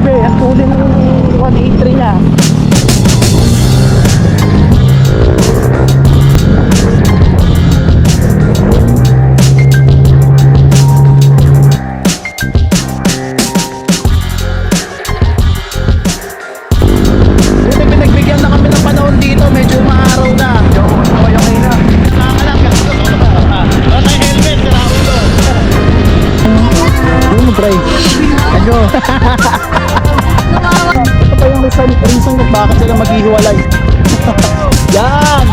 Grabe, ang tuloy ng 183 niya. Buti pinagbigyan na kami ng panahon dito, medyo maaraw na. Okay na. Kailangan lang kasi tayo helmet, sira ulo. Hindi mo try. Medyo. Ito pa yung reason kung bakit sila maghihiwalay. Yan!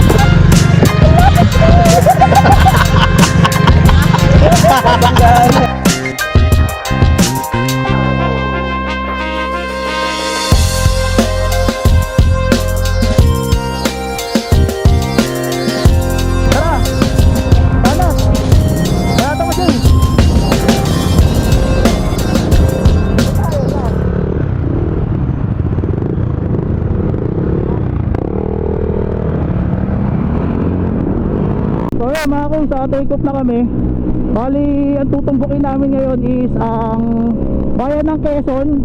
Tara! Tanas! Kaya mo dyan! So yeah, mga kung sa take off na kami. Bali, ang tutumbukin namin ngayon is ang bayan ng Quezon.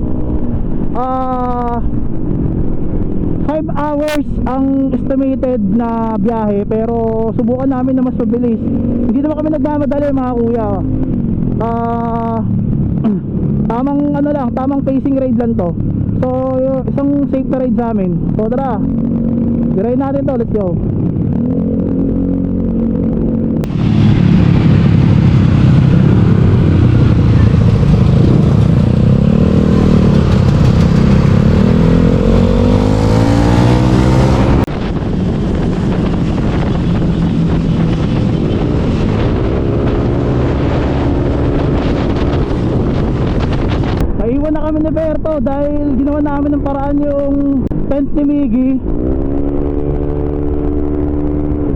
5 hours ang estimated na biyahe, pero subukan namin na mas mabilis. Hindi naman kami nagmamadali mga kuya. Tamang ano lang, tamang pacing ride lang to. So isang safe na ride sa amin. So tara, i-ride natin to, let's go. Naiwan na kami ni Berto dahil ginawa namin ng paraan yung tent ni Miggy.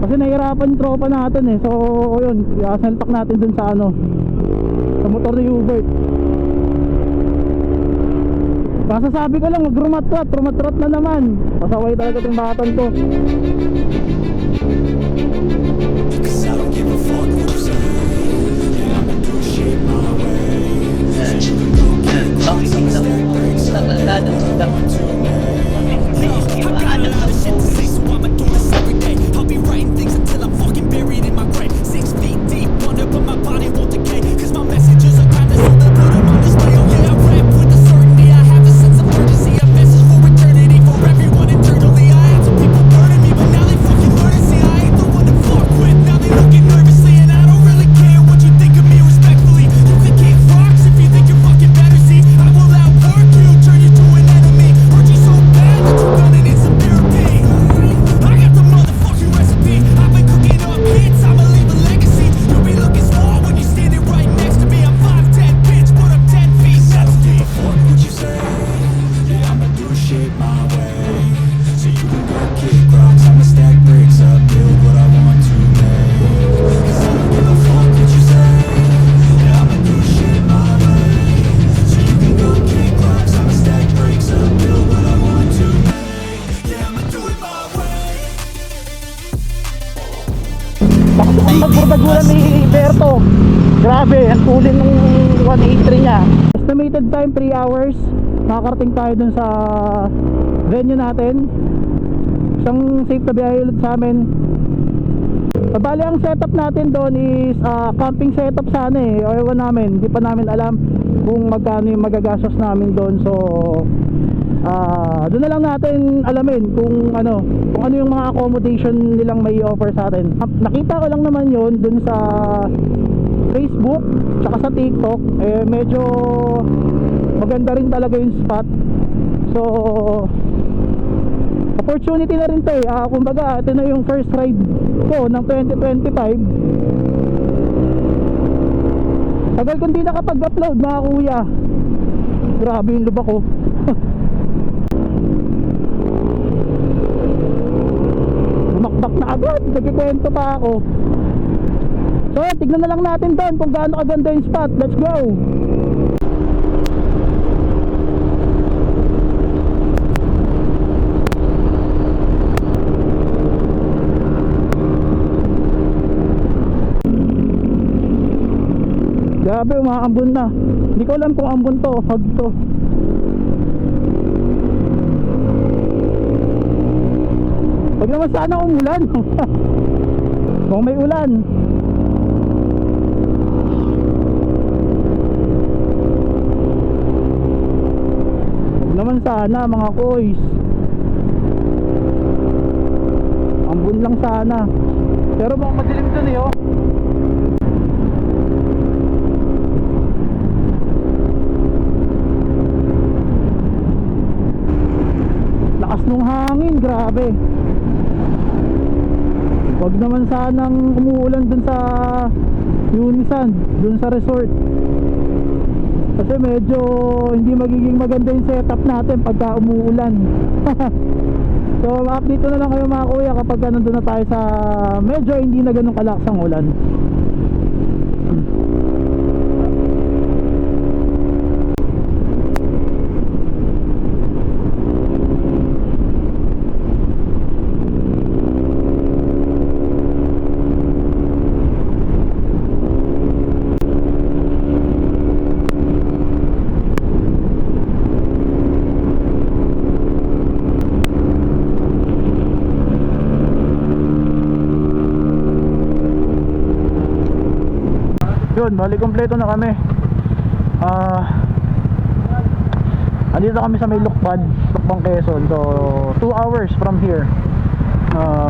Kasi nahirapan yung tropa natin eh. So yun, i-asalpak natin dun sa ano, sa motor ni Hubert. Masasabi ko lang, rumat-rat na naman. Pasaway talaga itong batan to. Cause I don't give a fuck what you say, and I'ma do shit my way. You can go get drugs, I'ma stack bricks up, build what I want to make. I got a lot of shit to say, so I'ma do this every day. I'll be writing things until I'm fucking buried in my grave. 6 feet deep under, but my body won't decay. Cause my messages are timeless, so they'll put them on display. Oh yeah, I rap with a certainty, I have a sense of urgency. A message for eternity, for everyone internally. I had some people burning me, but now they fucking learn to see I ain't the one to fuck with. Now they looking nervously, and I don't really care what you think of me respectfully. You can kick rocks if you think you're fucking better, see I will outwork you, turn you to an enemy. Hurt you so bad that you're gonna need some therapy. I got the motherfucking recipe, I've been cooking up hits, I'ma leave a legacy. You'll be looking small when you're standing right next to me. I'm 5'10", bitch, but I'm 10 feet next to me. Fuck what you say, yeah, I'ma do shit my way. So you can go kick rocks, I'ma stack bricks up, build what I want to make. Cause I don't give a fuck what you say, yeah, I'ma do shit my way. So you can go kick rocks, I'ma stack bricks up, build what I want to make. Yeah, I'ma do it my way. Pagburdagulan ni Berto. Grabe, ang tuloy ng 183 niya. Estimated time 3 hours. Nakakarating tayo dun sa venue natin. Isang safe na biyahe ulit sa amin. Bali ang setup natin doon is camping setup sana eh. O ewan namin, hindi pa namin alam kung magkano yung magagastos namin doon. So doon na lang natin alamin kung ano yung mga accommodation nilang may offer sa atin. Nakita ko lang naman yon doon sa Facebook tsaka sa TikTok, eh medyo maganda rin talaga yung spot. So opportunity na rin to eh. Kumbaga ito na yung first ride ko ng 2025. Tagal kong di nakapag-upload mga kuya. Grabe yung lubak ko. Bumakbak na agad, nagkikwento pa ako. So tignan na lang natin doon kung gaano kaganda yung spot. Let's go. Grabe, umaambon na. Hindi ko alam kung ambon to o fog to. Huwag naman sana umulan. Kung may ulan. Huwag naman sana mga koys. Ambon lang sana. Pero mukhang madilim dun eh oh. Lakas nung hangin, grabe. Huwag naman sanang umuulan dun sa Unisan, dun sa resort. Kasi medyo hindi magiging maganda yung setup natin pagka umuulan. So update na lang kayo mga kuya kapag nandun na tayo sa medyo hindi na ganun kalakas ang ulan. Yun, bali kompleto na kami. Andito kami sa may Lukpad, Lukbang Quezon. So 2 hours from here.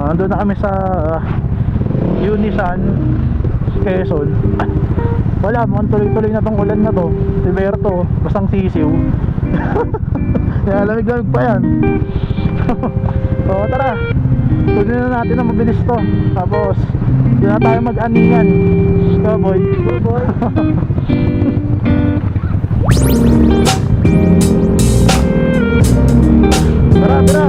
Andun na kami sa Unisan, Quezon. Wala, mukhang tuloy-tuloy na tong ulan na to. Si Berto, basang sisiw. Kaya lamig-lamig pa yan. So tara, tuloy na natin na mabilis to. Tapos doon na tayo mag-aningan. Go boy. Go boy. Tara, tara.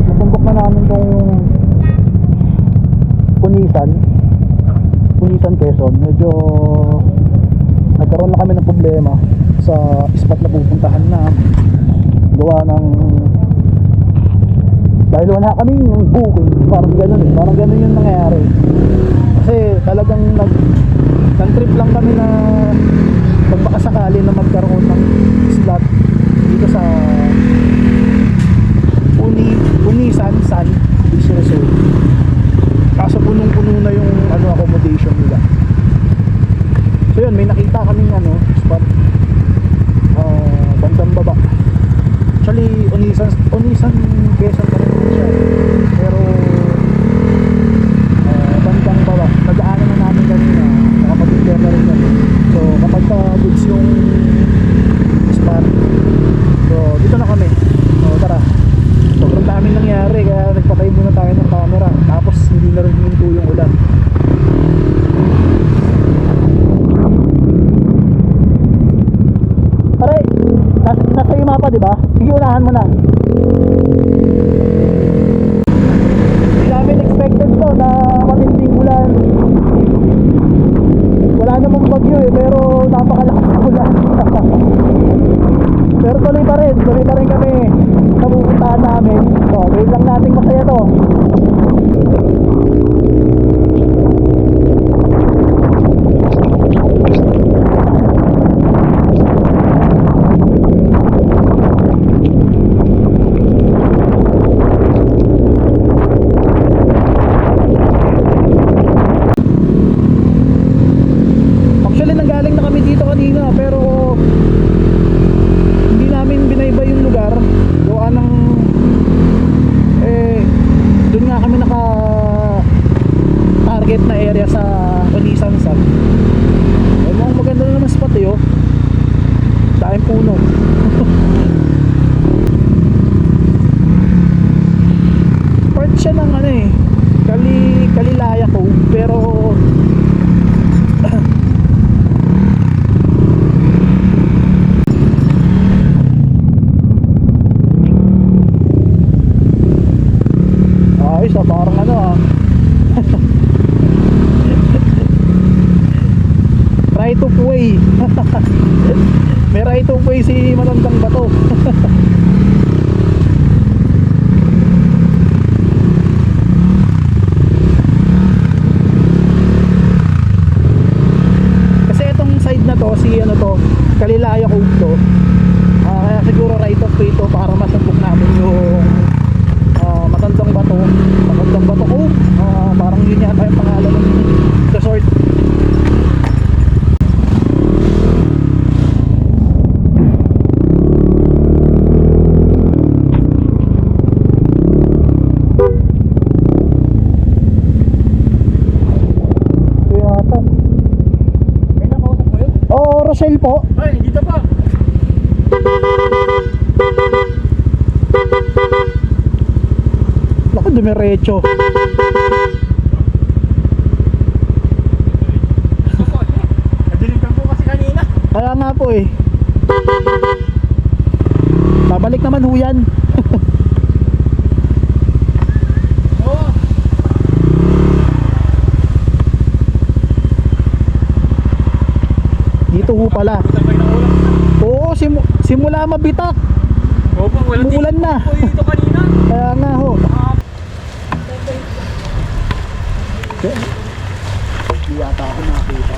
Nasumbok na namin tong Unisan Quezon. Medyo nagkaroon na kami ng problema sa spot na pupuntahan na gawa ng dahil wala kaming booking. Parang ganun eh, parang ganun yung nangyayari kasi talagang nag-trip lang kami na pagpakasakali na magkaroon ng slot dito sa Unisan San Beach Resort. Kaso punong-puno na yung accommodation nila. So yun, may nakita kaming spot bandang baba. Actually Unisan Quezon pa rin siya. Pero bandang baba. Nag-aanan na namin kanina. Nakapag-prepare na rin kami. So kapag goods yung spot, so dito na kami. So tara. Sobrang daming nangyari kaya nagpatay muna tayo ng camera. Tapos hindi na rin huminto yung ulan. Aray, nasa yung mapa diba? Sige, unahan mo na. Hindi namin expected to na matinding ulan. Wala namang bagyo eh, pero napakalakas ng ulan. Pero tuloy pa rin kami sa pupuntahan namin. So, gawin lang natin masaya to. Actually, nanggaling na kami dito kanina, pero hindi namin binayba yung lugar. Gawa ng doon nga kami eh, Kalilaya ko, pero ayos ah, parang ano ah. Right of way. May right of way si Matandang Bato. Kasi itong side na to, si ano to, Kalilaya Cove to. Kaya siguro right of way to para masubok natin yung Matandang Bato. Matandang Bato Cove. Parang yun yata yung pangalan ng resort. Rochelle po. Ay, dito pa. Naku, dumiretso. Nadilim ka po kasi kanina. Kaya nga po eh. Babalik naman ho yan. Oo. Dito ho pala. Sabay na ulam. Oo, simula mabitak. Opo, walang Umuulan na. po dito kanina. Kaya nga ho. Hindi yata ako nakita.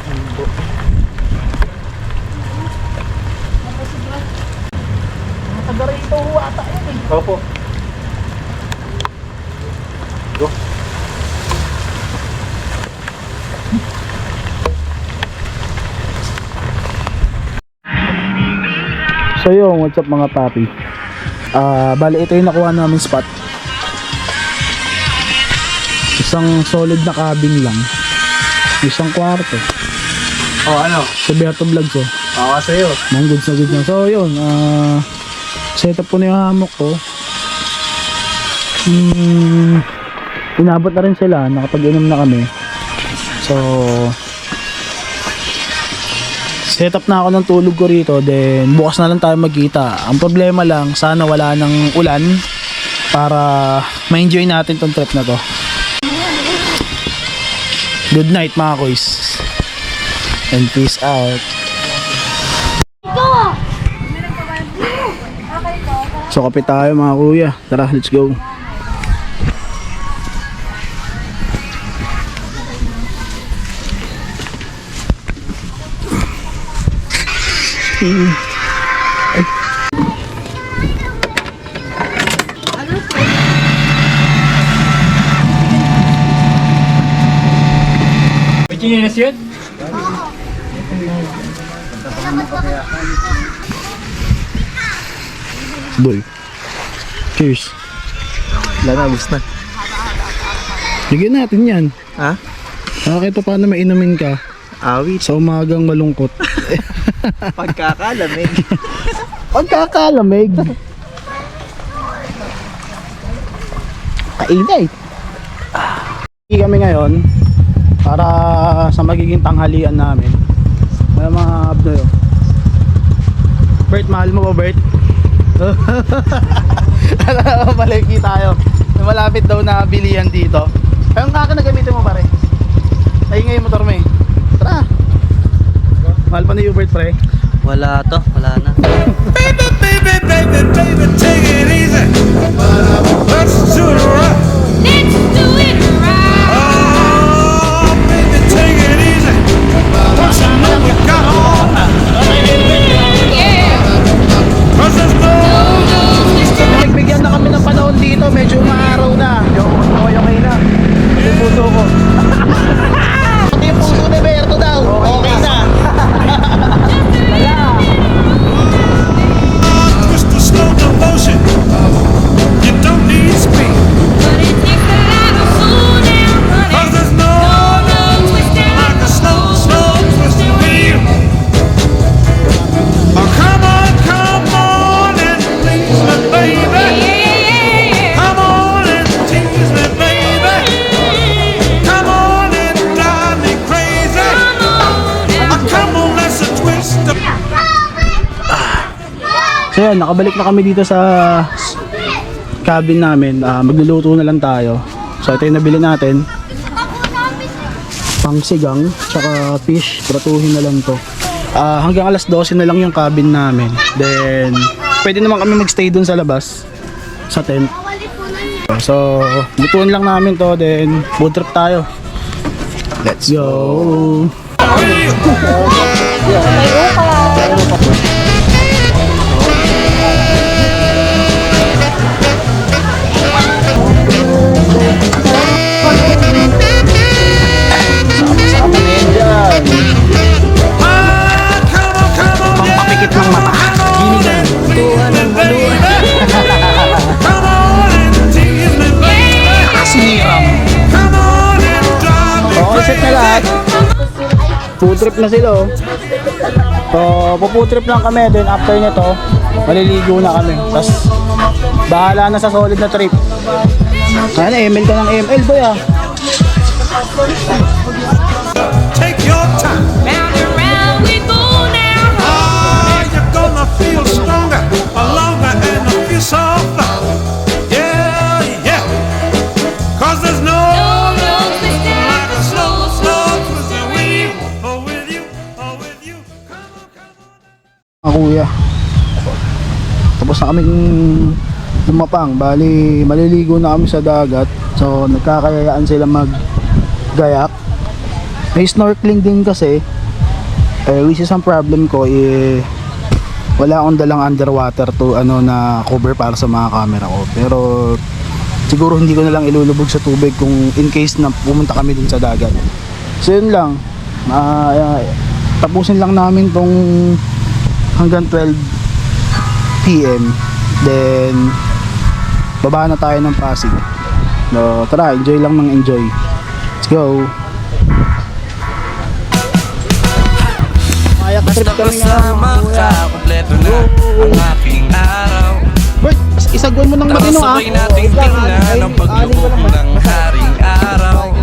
Taga rito ho ata yan eh. Opo. Go. So yung what's up mga papi. Bali ito yung nakuha namin spot. Isang solid na cabin lang. Isang kwarto. Oh, ano? Sa Beato Vlogs oh. Awa sa'yo. Mga goods na goods na. So yun, set up ko na yung hammock ko. Inabot na rin sila, nakapag-inom na kami. So set up na ako ng tulog ko rito, then bukas na lang tayo magkita. Ang problema lang, sana wala ng ulan para ma-enjoy natin tong trip na to. Good night mga kuys. And peace out. So kape tayo mga kuya. Tara, let's go. May chinelas yun? Boy. Cheers. Wala na, gusto na. Bigyan natin yan. Ha? Nakakita paano mainumin ka Awit. sa umagang malungkot. Pagkakalamig. Pagkakalamig. Kainay. Hindi kami ngayon para sa magiging tanghalian namin. May mga abdoy. Bert, mahal mo ba Bert? Malaki tayo. May malapit daw na bilihan dito. Ayun kaka na gamitin mo pare. Ay ngayon motor mo eh. Tara. Mahal pa ni Hubert pre. Wala to, wala na. Baby, baby, baby, baby, take it easy. Let's do it right. Let's do it right. Oh, baby, take it easy. Once you know we got all night. Yeah. 'Cause there's no Nagbigyan na kami ng panahon dito, medyo maaraw na. Okay na. Yung puso ko. Pati yung puso ni Berto daw. Okay na. twist of slow motion. You don't need speed. But it takes a lot of Ayan, nakabalik na kami dito sa cabin namin. Magluluto na lang tayo. So ito yung nabili natin. Pang sigang, tsaka fish. Pratuhin na lang to. Hanggang alas 12 na lang yung cabin namin. Then, pwede naman kami magstay dun sa labas. Sa tent. So, lutuin lang namin to. Then, food trip tayo. Let's go! Sama na yan dyan. Pampapikit ng mata. Ginigan. Asiniram. Okay, set na lahat. Food trip na sila, oh. So, po-food trip lang kami. Then after nito, maliligo na kami. Tapos, bahala na sa solid na trip. Kaya na, ML ka ng ML, boy, ah. Take your time. Round and round we go now. You're gonna feel stronger, longer, and feel softer. Yeah, yeah. 'Cause there's no like a slow, slow twisting with you, oh, with you, oh, with you. Come on, come on. Kuya. Tapos na kaming lumapang. Bali, maliligo na kami sa dagat. So, nagkakayayaan sila mag-gayak. May snorkeling din kasi. Which is ang problem ko, wala akong dalang underwater to na cover para sa mga camera ko. Pero, siguro hindi ko na lang ilulubog sa tubig kung in case na pumunta kami dun sa dagat. So, yun lang. Tapusin lang namin tong hanggang 12 PM. Then baba na tayo ng Pasig. So, tara, enjoy lang ng enjoy. Let's go. Kaya trip kami nga mga kuya. kompleto na ang aking araw. Bert, isaguin mo ng matino, ah. Sabay nating tingnan ang paglubog ng haring araw.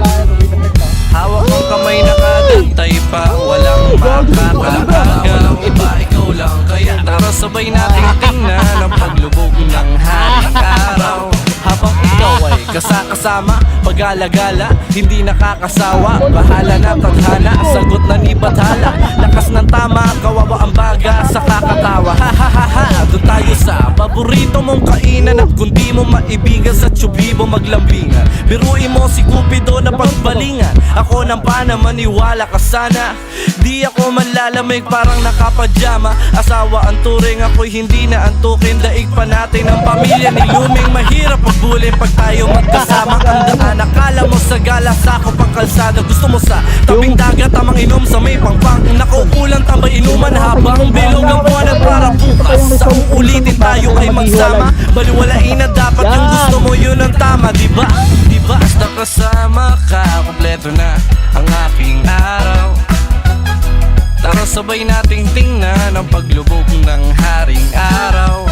Hawak mong kamay nakadantay pa, walang makakaagaw. Iba ikaw lang, kaya tara sabay nating tingnan ang paglubog ng haring araw. Habang ikaw ay kasama, pag-alagala, hindi nakakasawa. Bahala na tadhana, sagot na ni Bathala. Lakas ng tama, kawawa ang baga sa kakatawa. Ha ha ha ha, doon tayo sa paborito mong kainan. At kung di mo maibigan sa tsubibo maglambingan. Biruin mo si Cupido na pagbalingan. Ako nang pana, maniwala ka sana. Di ako manlalamig, parang nakapajama. Asawa ang turing, ako'y hindi na antukin. Daig pa natin ang pamilya ni Luming. Mahirap pagbulin pag tayo magkasama. Ang daan, akala mo sa gala, sako pang kalsada. Gusto mo sa tabing dagat, tamang inom sa may pangpang. Nakukulang tambay inuman habang bilog ang buwan. At para bukas, sa uulitin tayo ay magsama. Baliwalain na dapat yung gusto mo, yun ang tama, diba? Diba? Basta kasama ka, kompleto na ang aking araw. Tara sabay nating tingnan ang paglubog ng haring araw.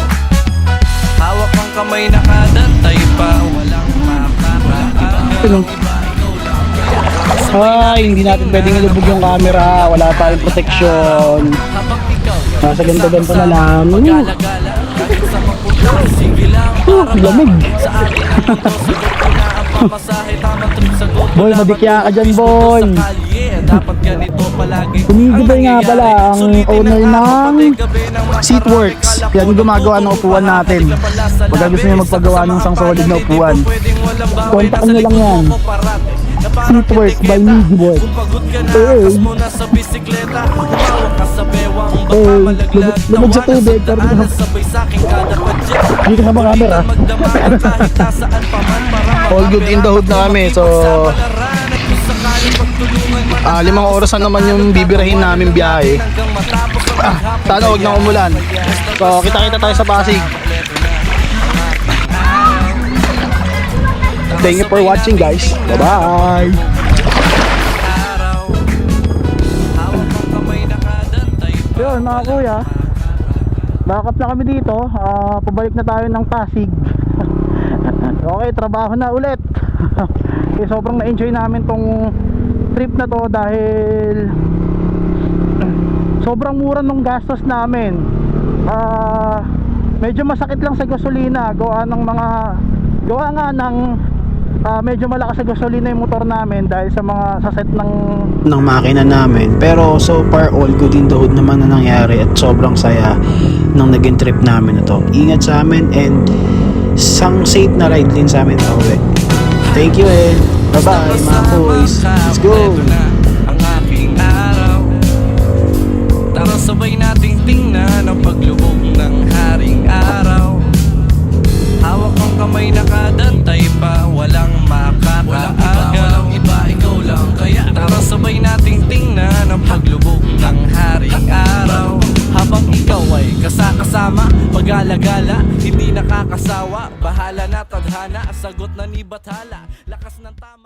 Hawak ang kamay nakadantay pa, walang makakaagaw. Ay, hindi natin pwedeng ilubog yung camera. Wala tayong protection. Habang ikaw Nasa ganto-ganto na lang. pag-alagala, sa mapulang sige lang para lamig. sa akin ang ito, sagot ko na ang pamasahe, tamang trip sagot ko Boy, lamang madikya ka dyan, yung boy. business sa kalye. Dapat ganito palagi Kumigibay ang nga pala nangyayari. ang Sulitin owner ang araw, ng pati gabi ng mga Seatworks. karami. Yan yung gumagawa ng upuan natin. Pagka gusto niyo magpagawa ng isang solid na upuan, kontak nyo lang yan. Seatworks by Nigiboy. Lumog sa tubig, pero dito sa mga camera. All good in the hood na kami. So, 5 oras na naman yung bibirahin namin biyahe. Sana huwag na umulan. So, kita-kita tayo sa Pasig. Thank you for watching, guys. Bye-bye. Yun mga kuya, backup na kami dito. Pabalik na tayo ng Pasig. Okay, trabaho na ulit. Sobrang na-enjoy namin tong trip na to dahil sobrang mura nung gastos namin. medyo masakit lang sa gasolina, gawa nga ng medyo malakas sa gasolina yung motor namin dahil sa set ng makina namin. Pero so far all good in the hood naman na nangyari at sobrang saya ng naging trip namin na to. Ingat sa amin and safe na ride din sa amin pauwi. Thank you and bye bye mga boys. Let's go! Ito na ang aking araw. Tara sabay nating tingnan ang paglubog ng haring araw. Hawak ang kamay nakadantay pa, walang makakaagaw. Walang iba, ikaw lang kaya tara sabay nating tingnan ang paglubog ng haring araw. Habang ikaw ay kasama, pag-alagala, hindi nakakasawa. Bahala na tadhana, sagot na ni Bathala, lakas ng tama.